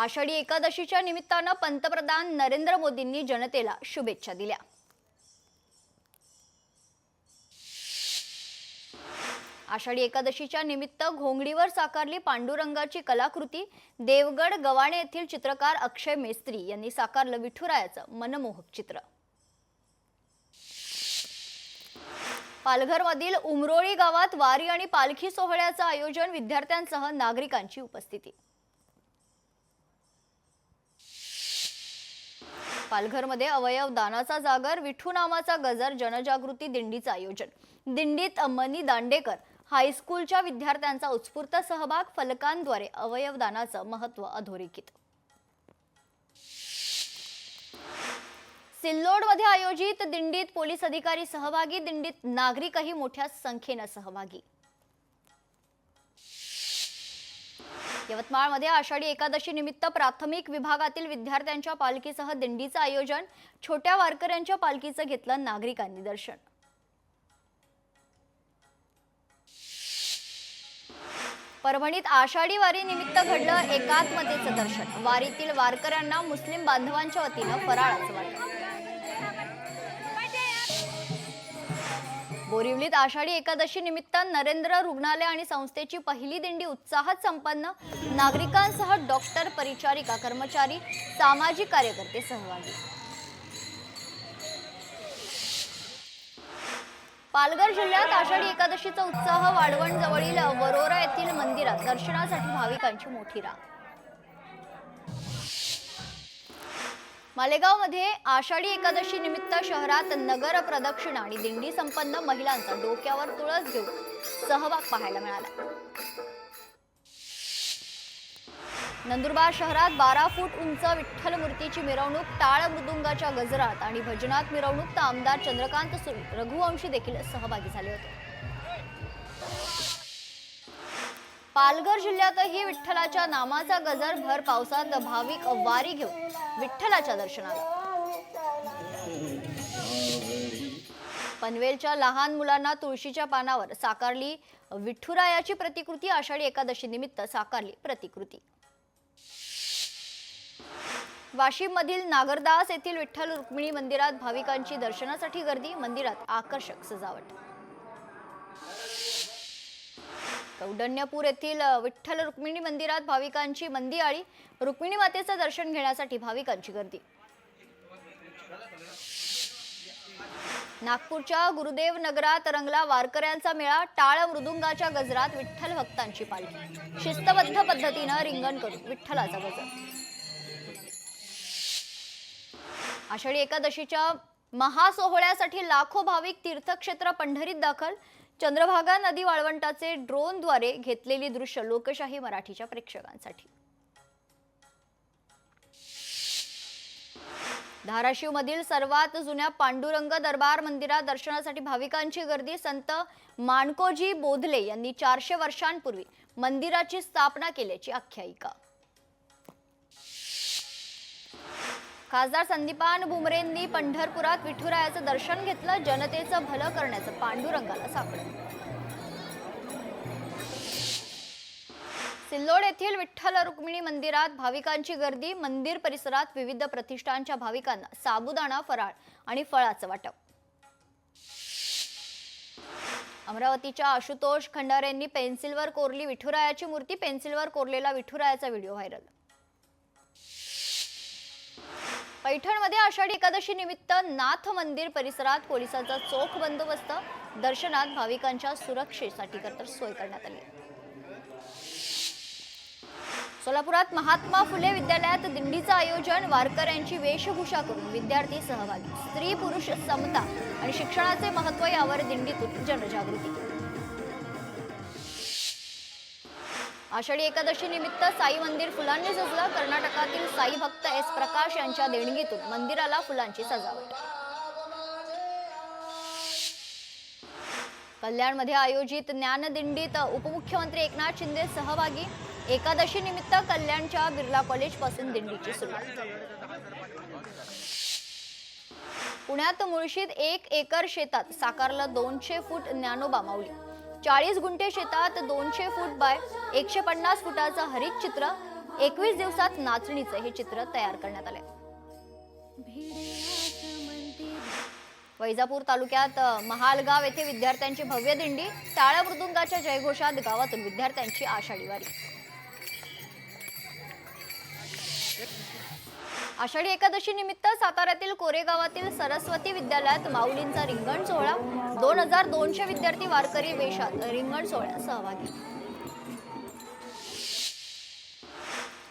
आषाढी एकादशीच्या निमित्तानं पंतप्रधान नरेंद्र मोदींनी जनतेला शुभेच्छा दिल्या। आषाढी एकादशीच्या निमित्त घोंगडीवर साकारली पांडुरंगाची कलाकृती देवगड गव्हाणे येथील चित्रकार अक्षय मेस्त्री यांनी साकारलं विठुरायाचं मनमोहक चित्र। पालघरमधील उमरोळी गावात वारी आणि पालखी सोहळ्याचं आयोजन, विद्यार्थ्यांसह नागरिकांची उपस्थिती। पालघरमध्ये अवयव दानाचा जागर, विठू नामाचा गजर, जनजागृती दिंडीचं आयोजन। दिंडीत मनी दांडेकर हायस्कूलच्या विद्यार्थ्यांचा उत्स्फूर्त सहभाग, फलकांद्वारे अवयव दानाचं महत्त्व अधोरेखित। सिल्लोडमध्ये आयोजित दिंडीत पोलीस अधिकारी सहभागी, दिंडीत नागरिकही मोठ्या संख्येने सहभागी। यवतमाळमध्ये आषाढी एकादशी निमित्त प्राथमिक विभागातील विद्यार्थ्यांच्या पालखीसह दिंडीचं आयोजन, छोट्या वारकऱ्यांच्या पालखीचं घेतलं नागरिकांनी दर्शन। परभणीत आषाढी वारी निमित्त घडलं एकात्मतेचं दर्शन, वारीतील वारकऱ्यांना मुस्लिम बांधवांच्या वतीनं फराळाचं वाटप। बोरिवलीत आषाढी एकादशी निमित्त नरेंद्र रुग्णालय आणि संस्थेची पहिली दिंडी उत्साहात संपन्न, नागरिकांसह डॉक्टर, परिचारिका, कर्मचारी, सामाजिक कार्यकर्ते सहभागी। पालघर जिल्ह्यात आषाढी एकादशीचा उत्साह, वाढवण जवळील वरोरा येथील मंदिरात दर्शनासाठी भाविकांची मोठी रांग। मालेगावमध्ये आषाढी एकादशी निमित्त शहरात नगर प्रदक्षिणा आणि दिंडी संपन्न, महिलांचा डोक्यावर तुळस घेऊन सहभाग पाहायला मिळाला। नंदुरबार शहरात 12 फूट उंच विठ्ठल मूर्तीची मिरवणूक, टाळ मृदुंगाच्या गजरात आणि भजनात मिरवणूक, तर आमदार चंद्रकांत रघुवंशी देखील सहभागी झाले होते। पालघर जिल्ह्यातही विठ्ठलाच्या नामाचा गजर, भर पावसात भाविक वारी घेऊन विठ्ठलाच्या दर्शनाला। पनवेलच्या लहान मुलांना तुळशीच्या पानावर साकारली विठुरायाची प्रतिकृती, आषाढी एकादशी निमित्त साकारली प्रतिकृती। वाशिममधील नागरदास येथील विठ्ठल रुक्मिणी मंदिरात भाविकांची दर्शनासाठी गर्दी, मंदिरात आकर्षक सजावट। कौंडण्यपूर येथील विठ्ठल रुक्मिणी मंदिरात भाविकांची मंदिआळी, रुक्मिणी मातेचं दर्शन घेण्यासाठी भाविकांची गर्दी। नागपूरच्या गुरुदेव नगरात रंगला वारकऱ्यांचा मेळा, टाळ मृदुंगाच्या गजरात विठ्ठल भक्तांची पालखी, शिस्तबद्ध पद्धतीनं रिंगण करून विठ्ठलाचा गजर। आषाढी एकादशीच्या महासोहळ्यासाठी लाखो भाविक तीर्थक्षेत्र पंढरीत दाखल, चंद्रभागा नदी वाळवंटाचे ड्रोनद्वारे घेतलेली दृश्य लोकशाही मराठीच्या प्रेक्षकांसाठी। धाराशिवमधील सर्वात जुन्या पांडुरंग दरबार मंदिरात दर्शनासाठी भाविकांची गर्दी, संत माणकोजी बोधले यांनी 400 वर्षांपूर्वी मंदिराची स्थापना केल्याची आख्यायिका। खासदार संदीपान भुमरेंनी पंढरपुरात विठुरायाचं दर्शन घेतलं, जनतेचं भलं करण्याचं पांडुरंगाला साकडं। सिल्लोड येथील विठ्ठल रुक्मिणी मंदिरात भाविकांची गर्दी, मंदिर परिसरात विविध प्रतिष्ठानच्या भाविकांना साबुदाणा, फराळ आणि फळाचं वाटप। अमरावतीच्या आशुतोष खंडारेंनी पेन्सिलवर कोरली विठुरायाची मूर्ती, पेन्सिलवर कोरलेला विठुरायाचा व्हिडिओ व्हायरल। पैठणमध्ये आषाढी एकादशी निमित्त नाथ मंदिर परिसरात पोलिसांचा चोख बंदोबस्त, दर्शनात भाविकांच्या सुरक्षेसाठी सोय करण्यात आली। सोलापुरात महात्मा फुले विद्यालयात दिंडीचं आयोजन, वारकऱ्यांची वेशभूषा करून विद्यार्थी सहभागी, स्त्री पुरुष समता आणि शिक्षणाचे महत्त्व यावर दिंडीतून जनजागृती। आषाढी एकादशी निमित्त साई मंदिर फुलांनी सजलं, कर्नाटकातील साई भक्त एस प्रकाश यांच्या देणगीतून मंदिराला फुलांची सजावट। कल्याणमध्ये आयोजित ज्ञानदिंडीत उपमुख्यमंत्री एकनाथ शिंदे सहभागी, एकादशी निमित्त कल्याणच्या बिर्ला कॉलेज पासून दिंडीची सुरुवात। पुण्यात मुळशीत 1 एकर शेतात साकारलं 200 फूट ज्ञानोबा माऊली, 40 गुंठे शेतात 200 फूट बाय 150 फुटाचं हरित चित्र, 21 दिवसात नाचणीचे हे चित्र तयार करण्यात आले. वैजापूर तालुक्यात महालगाव येथे विद्यार्थ्यांची भव्य दिंडी, टाळ्या मृदुंगाच्या जयघोषात गावातून विद्यार्थ्यांची आषाढी वारी. आषाढी एकादशी निमित्त साताऱ्यातील कोरेगावातील सरस्वती विद्यालयात माऊलींचा रिंगण सोहळा. 2200 विद्यार्थी वारकरी वेशात रिंगण सोहळ्यात सहभागी.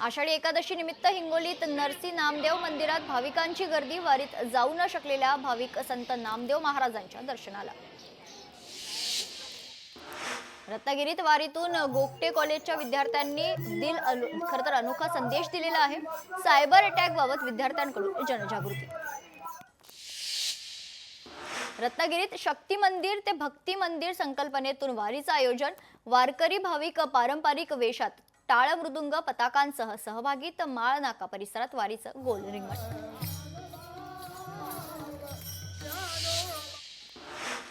आषाढी एकादशी निमित्त हिंगोलीत नरसी नामदेव मंदिरात भाविकांची गर्दी. वारीत जाऊ न शकलेल्या भाविक संत नामदेव महाराजांच्या दर्शनाला. रत्नागिरीत वारीतून गोगटे कॉलेजच्या विद्यार्थ्यांनी खरं तर अनोखा संदेश दिलेला आहे. सायबर अटॅक बाबत विद्यार्थ्यांकडून जनजागृती. रत्नागिरीत शक्ती मंदिर ते भक्ती मंदिर संकल्पनेतून वारीचं आयोजन. वारकरी भाविक पारंपरिक वेशात टाळ मृदुंग पताकांसह सहभागी. तर माळ नाका परिसरात वारीचं गोल रिंगण.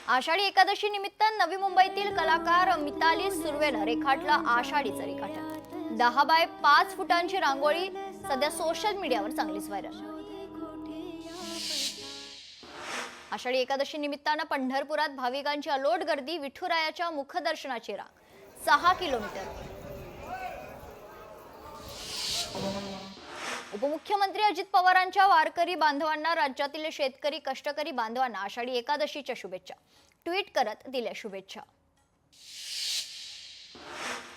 आषाढी एकादशी निमित्त नवी मुंबईतील कलाकार मिताली सुर्वेनं रेखाटलं आषाढीचं रेखाटन. 10 बाय 5 फुटांची रांगोळी सध्या सोशल मीडियावर चांगलीच व्हायरल. आषाढी एकादशी निमित्तानं पंढरपुरात भाविकांची अलोट गर्दी. विठुरायाच्या मुखदर्शनाची रांग 6 किलोमीटर. उपमुख्यमंत्री अजित पवारांच्या वारकरी बांधवांना, राज्यातील शेतकरी कष्टकरी बांधवांना आषाढी एकादशीच्या शुभेच्छा. ट्विट करत दिल्या शुभेच्छा.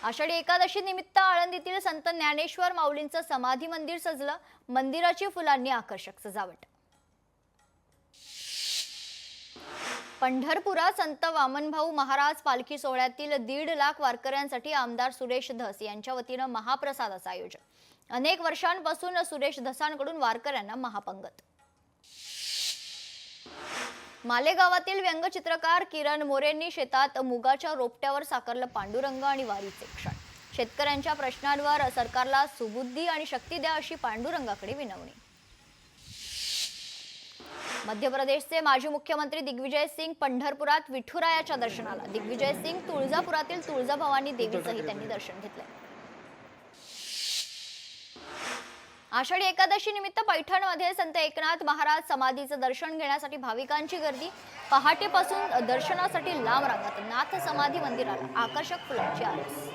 आषाढी एकादशी निमित्त आळंदीतील संत ज्ञानेश्वर माऊलींचं समाधी मंदिर सजलं. मंदिराची फुलांनी आकर्षक सजावट. पंढरपुरात संत वामनभाऊ महाराज पालखी सोहळ्यातील 1.5 लाख वारकऱ्यांसाठी आमदार सुरेश धस यांच्या वतीनं महाप्रसादाचं आयोजन. अनेक वर्षांपासून सुरेश धसांकडून वारकऱ्यांना महापंगत. मालेगावातील व्यंगचित्रकार किरण मोरेंनी शेतात मुगाच्या रोपट्यावर साकारलं पांडुरंग आणि वारीचे क्षण. शेतकऱ्यांच्या प्रश्नांवर सरकारला सुबुद्धी आणि शक्ती द्या अशी पांडुरंगाकडे विनवणी. मध्य प्रदेशचे माजी मुख्यमंत्री दिग्विजय सिंग पंढरपुरात विठुरायाच्या दर्शनाला. दिग्विजय सिंग तुळजापुरातील तुळजाभवानी देवीचंही त्यांनी दर्शन घेतलंय. आषाढी एकादशी निमित्त पैठणमध्ये संत एकनाथ महाराज समाधीचं दर्शन घेण्यासाठी भाविकांची गर्दी. पहाटेपासून दर्शनासाठी लांब रांगात. नाथ समाधी मंदिराला आकर्षक फुलांची आरास.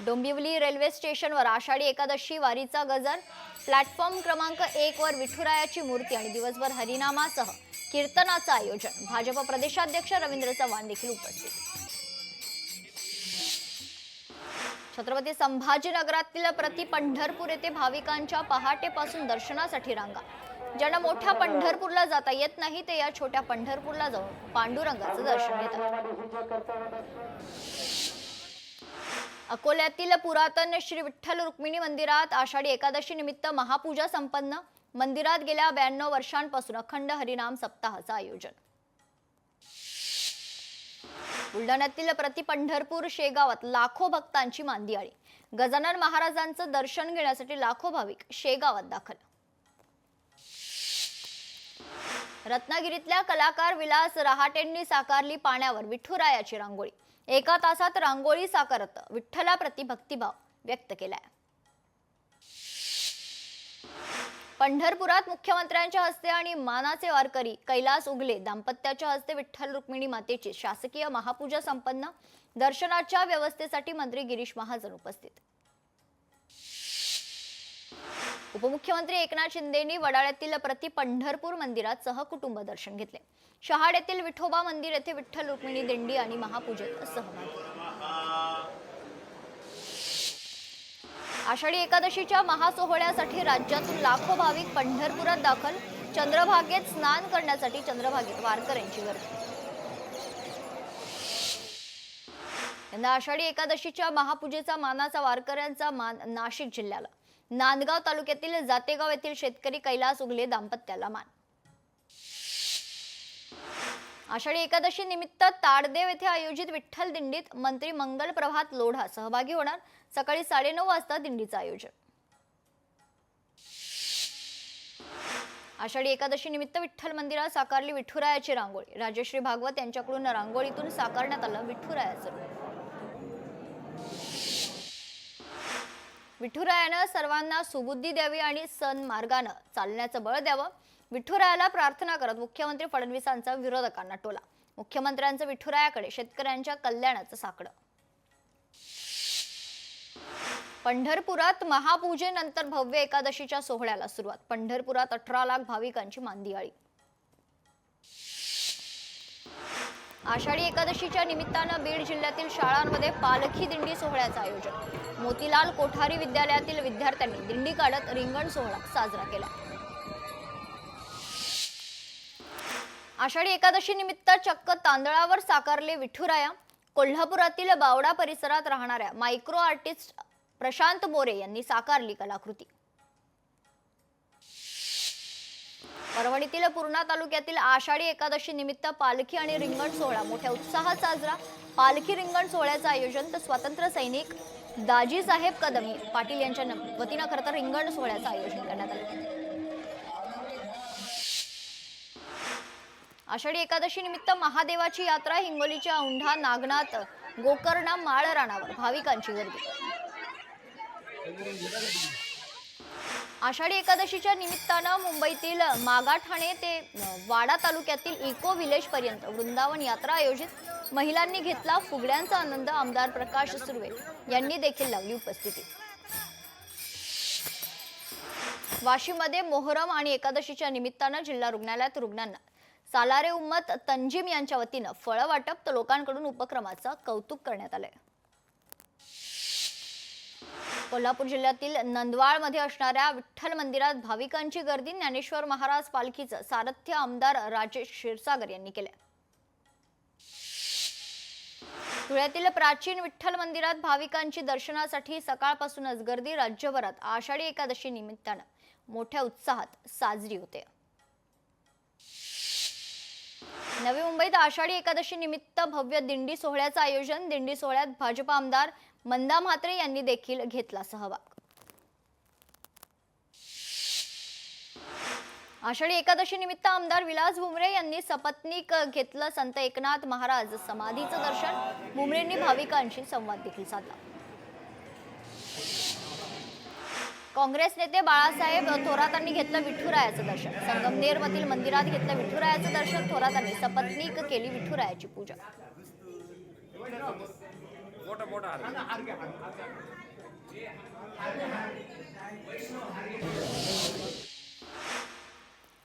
डोंबिवली रेल्वे स्टेशनवर आषाढी एकादशी वारीचा गजर. प्लॅटफॉर्म क्रमांक 1 वर विठुरायाची मूर्ती आणि दिवसभर हरिनामासह कीर्तनाचं आयोजन. भाजप प्रदेशाध्यक्ष रवींद्र चव्हाण देखील उपस्थित. छत्रपती संभाजीनगरातील प्रति पंढरपूर येथे भाविकांच्या पहाटेपासून दर्शनासाठी रांगा. ज्यांना मोठ्या पंढरपूरला जाता येत नाही ते या छोट्या पंढरपूरला जाऊन पांडुरंगाचं दर्शन घेतात. अकोल्यातील पुरातन श्री विठ्ठल रुक्मिणी मंदिरात आषाढी एकादशी निमित्त महापूजा संपन्न. मंदिरात गेल्या 92 वर्षांपासून अखंड हरिनाम सप्ताहाचं आयोजन. बुलढाण्यातील प्रति पंढरपूर शेगावात लाखो भक्तांची मांदियाळी. गजानन महाराजांचं दर्शन घेण्यासाठी लाखो भाविक शेगावात दाखल. रत्नागिरीतल्या कलाकार विलास रहाटेंनी साकारली पाण्यावर विठुरायाची रांगोळी. 1 तासात रांगोळी साकारत विठ्ठलाप्रती भक्तिभाव व्यक्त केलाय. पंढरपुरात मुख्यमंत्र्यांच्या हस्ते आणि मानाचे वारकरी कैलास उगले दाम्पत्याच्या हस्ते विठ्ठल रुक्मिणी मातेची शासकीय महापूजा संपन्न. दर्शनाच्या व्यवस्थेसाठी मंत्री गिरीश महाजन उपस्थित. उपमुख्यमंत्री एकनाथ शिंदेंनी वडाळ्यातील प्रति पंढरपूर मंदिरात सहकुटुंब दर्शन घेतले. शहाड येथील विठोबा मंदिर येथे विठ्ठल रुक्मिणी दिंडी आणि महापूजेत सहभागी. आषाढी एकादशीच्या महासोहळ्यासाठी राज्यातून लाखो भाविक पंढरपुरात दाखल. चंद्रभागेत स्नान करण्यासाठी चंद्रभागेत वारकऱ्यांची गर्दी. यंदा आषाढी एकादशीच्या महापूजेचा मानाचा वारकऱ्यांचा मान नाशिक जिल्ह्याला. नांदगाव तालुक्यातील जातेगाव येथील शेतकरी कैलास उगले दाम्पत्याला मान. आषाढी एकादशी निमित्त ताडदेव येथे आयोजित विठ्ठल दिंडीत मंत्री मंगल प्रभात लोढा सहभागी होणार. सकाळी 9:30 वाजता दिंडीचं आयोजन. आषाढी एकादशी निमित्त विठ्ठल मंदिरात साकारली विठुरायाची रांगोळी. राजश्री भागवत यांच्याकडून रांगोळीतून साकारण्यात आलं विठुरायाचं रूप. विठुरायानं सर्वांना सुबुद्धी द्यावी आणि सण मार्गानं चालण्याचं बळ द्यावं. विठुरायाला प्रार्थना करत मुख्यमंत्री फडणवीसांचा विरोधकांना टोला. मुख्यमंत्र्यांचं विठुरायाकडे शेतकऱ्यांच्या कल्याणाचं साकडं. पंढरपुरात महापूजेनंतर भव्य एकादशीच्या सोहळ्याला सुरुवात. पंढरपुरात 18 लाख भाविकांची मांदियाळी. आषाढी एकादशीच्या निमित्तानं बीड जिल्ह्यातील शाळांमध्ये पालखी दिंडी सोहळ्याचं आयोजन. मोतीलाल कोठारी विद्यालयातील विद्यार्थ्यांनी दिंडी काढत रिंगण सोहळा साजरा केला. आषाढी एकादशी निमित्त चक्क तांदळावर साकारले विठुराया. कोल्हापुरातील बावडा परिसरात राहणाऱ्या मायक्रो आर्टिस्ट प्रशांत मोरे यांनी साकारली कलाकृती. परभणीतील पूर्णा तालुक्यातील आषाढी एकादशी निमित्त पालखी आणि रिंगण सोहळा मोठ्या उत्साहात साजरा. पालखी रिंगण सोहळ्याचं आयोजन तर स्वातंत्र्य सैनिक दाजीसाहेब कदम पाटील यांच्या वतीनं खरं तर रिंगण सोहळ्याचं आयोजन करण्यात आलं. आषाढी एकादशी निमित्त महादेवाची यात्रा. हिंगोलीच्या औंढा नागनाथ गोकर्णा माळ रानावर भाविकांची गर्दी. आषाढी एकादशीच्या निमित्तानं मुंबईतील मागाठाणे ते वाडा तालुक्यातील इको व्हिलेज पर्यंत वृंदावन यात्रा आयोजित. महिलांनी घेतला फुगड्यांचा आनंद. आमदार प्रकाश सुर्वे यांनी देखील लावली उपस्थिती. वाशीमध्ये मोहरम आणि एकादशीच्या निमित्तानं जिल्हा रुग्णालयात रुग्णांना सालारे उम्मत तंजीम यांच्या वतीनं फळं वाटप तर लोकांकडून उपक्रमाचं कौतुक करण्यात आलंय. कोल्हापूर जिल्ह्यातील नंदवाळमध्ये असणाऱ्या विठ्ठल मंदिरात भाविकांची गर्दी. ज्ञानेश्वर महाराज पालखीचं सारथ्य आमदार राजेश क्षीरसागर यांनी केलं. धुळ्यातील प्राचीन विठ्ठल मंदिरात भाविकांची दर्शनासाठी सकाळपासूनच गर्दी. राज्यभरात आषाढी एकादशी निमित्तानं मोठ्या उत्साहात साजरी होते. नवी मुंबईत आषाढी एकादशी निमित्त भव्य दिंडी सोहळ्याचं आयोजन. दिंडी सोहळ्यात भाजप आमदार मंदा म्हात्रे यांनी देखील घेतला सहभाग. आषाढी एकादशी निमित्त आमदार विलास भुमरे यांनी सपत्नीक घेतलं. संत एकनाथ महाराज समाधीचं दर्शन. भुमरेंनी भाविकांशी संवाद देखील साधला. काँग्रेस नेते बाळासाहेब थोरातांनी घेतलं विठुरायाचं दर्शन. संगमनेरमधील मंदिरात घेतलं विठुरायाचं दर्शन. थोरातांनी सपत्नीक केली विठुरायाची पूजा.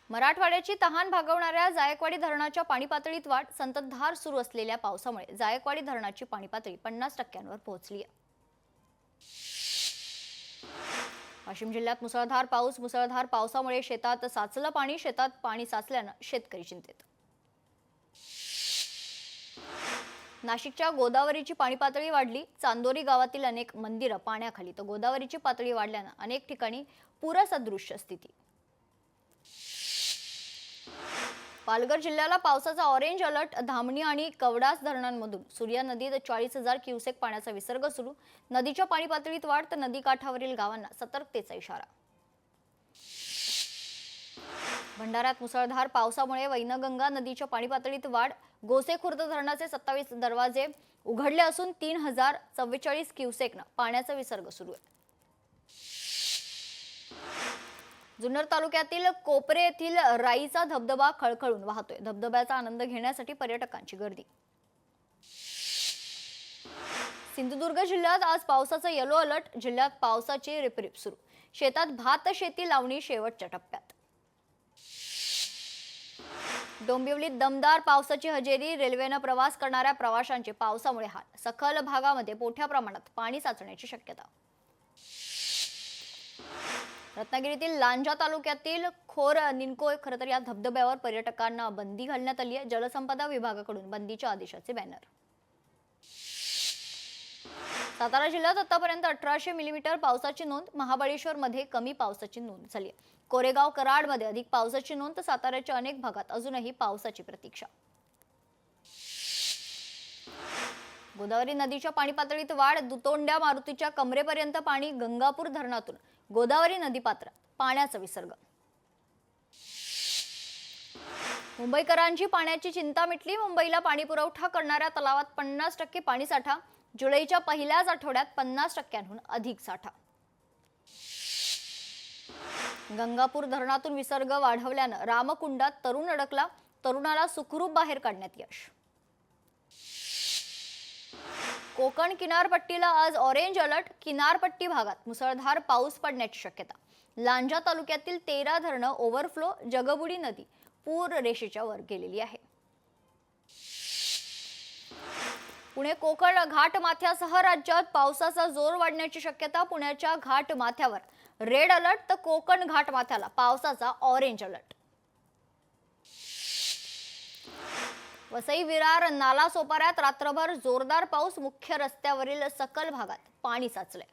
मराठवाड्याची तहान भागवणाऱ्या जायकवाडी धरणाच्या पाणी पातळीत वाढ. संततधार सुरू असलेल्या पावसामुळे जायकवाडी धरणाची पाणी पातळी 50% पोहोचली आहे. वाशिम जिल्ह्यात मुसळधार पावसामुळे शेतात साचलं पाणी. शेतात पाणी साचल्यानं शेतकरी चिंतेत. नाशिकच्या गोदावरीची पाणी पातळी वाढली. चांदोरी गावातील अनेक मंदिरं पाण्याखाली तर गोदावरीची पातळी वाढल्यानं अनेक ठिकाणी पूरसदृश्य स्थिती. पालघर जिल्ह्याला पावसाचा ऑरेंज अलर्ट. धामणी आणि कवडास धरणांमधून सूर्या नदीत 40,000 क्युसेक पाण्याचा विसर्ग सुरू. नदीच्या पाणी पातळीत वाढ तर नदी काठावरील गावांना सतर्कतेचा इशारा. भंडाऱ्यात मुसळधार पावसामुळे वैनगंगा नदीच्या पाणी पातळीत वाढ. गोसेखुर्द धरणाचे 27 दरवाजे उघडले असून 3,044 क्युसेकनं पाण्याचा विसर्ग सुरू आहे. जुन्नर तालुक्यातील कोपरे येथील राईचा धबधबा खळखळून वाहतोय. धबधब्याचा आनंद घेण्यासाठी पर्यटकांची गर्दी. सिंधुदुर्ग जिल्ह्यात आज पावसाचा येलो अलर्ट. जिल्ह्यात पावसाची रिपरिप सुरू. शेतात भात शेती लावणी शेवटच्या टप्प्यात. डोंबिवलीत दमदार पावसाची हजेरी. रेल्वेनं प्रवास करणाऱ्या प्रवाशांचे पावसामुळे हाल. सखल भागामध्ये मोठ्या प्रमाणात पाणी साचण्याची शक्यता. रत्नागिरीतील लांजा तालुक्यातील खोर निनको खरं तर या धबधब्यावर पर्यटकांना बंदी घालण्यात आली आहे. जलसंपदा विभागाकडून बंदीच्या आदेशाचे बॅनर. सातारा जिल्ह्यात आतापर्यंत 1800 मिलीमीटर पावसाची नोंद. महाबळेश्वरमध्ये कमी पावसाची नोंद झाली. कोरेगाव कराडमध्ये अधिक पावसाची नोंद तर साताऱ्याच्या अनेक भागात अजूनही पावसाची प्रतीक्षा. गोदावरी नदीच्या पाणी पातळीत वाढ. दुतोंड्या मारुतीच्या कमरेपर्यंत पाणी. गंगापूर धरणातून गोदावरी नदीपात्रात पाण्याचा विसर्ग. मुंबईकरांची पाण्याची चिंता मिटली. मुंबईला पाणी पुरवठा करणाऱ्या तलावात 50% पाणीसाठा. जुलैच्या पहिल्याच आठवड्यात 50%हून अधिक साठा. गंगापूर धरणातून विसर्ग वाढवल्यानं रामकुंडात तरुण अडकला, तरुणाला सुखरूप बाहेर काढण्यात यश. कोकण किनारपट्टीला आज ऑरेंज अलर्ट, किनारपट्टी भागात मुसळधार पाऊस पडण्याची शक्यता. लांजा तालुक्यातील 13 धरणं ओव्हरफ्लो, जगबुडी नदी पूर रेषेच्या वर गेलेली आहे. पुणे कोकण घाट माथ्यासह राज्यात पावसाचा जोर वाढण्याची शक्यता. पुण्याच्या घाट माथ्यावर रेड अलर्ट तर कोकण घाट माथ्याला पावसाचा ऑरेंज अलर्ट. वसई विरार नालासोपाऱ्यात रात्रभर जोरदार पाऊस, मुख्य रस्त्यावरील सकल भागात पाणी साचले.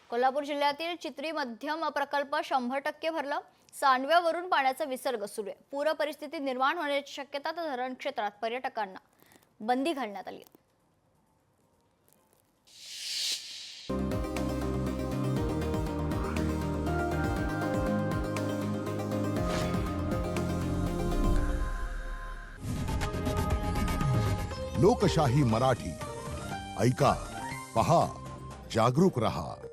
कोल्हापूर जिल्ह्यातील चित्री मध्यम प्रकल्प 100% भरला. सांडव्यावरून पाण्याचा विसर्ग सुरू आहे. पूर परिस्थिती निर्माण होण्याची शक्यता, तर धरण क्षेत्रात पर्यटकांना बंदी घालण्यात आली. लोकशाही मराठी ऐका, पहा, जागरूक रहा.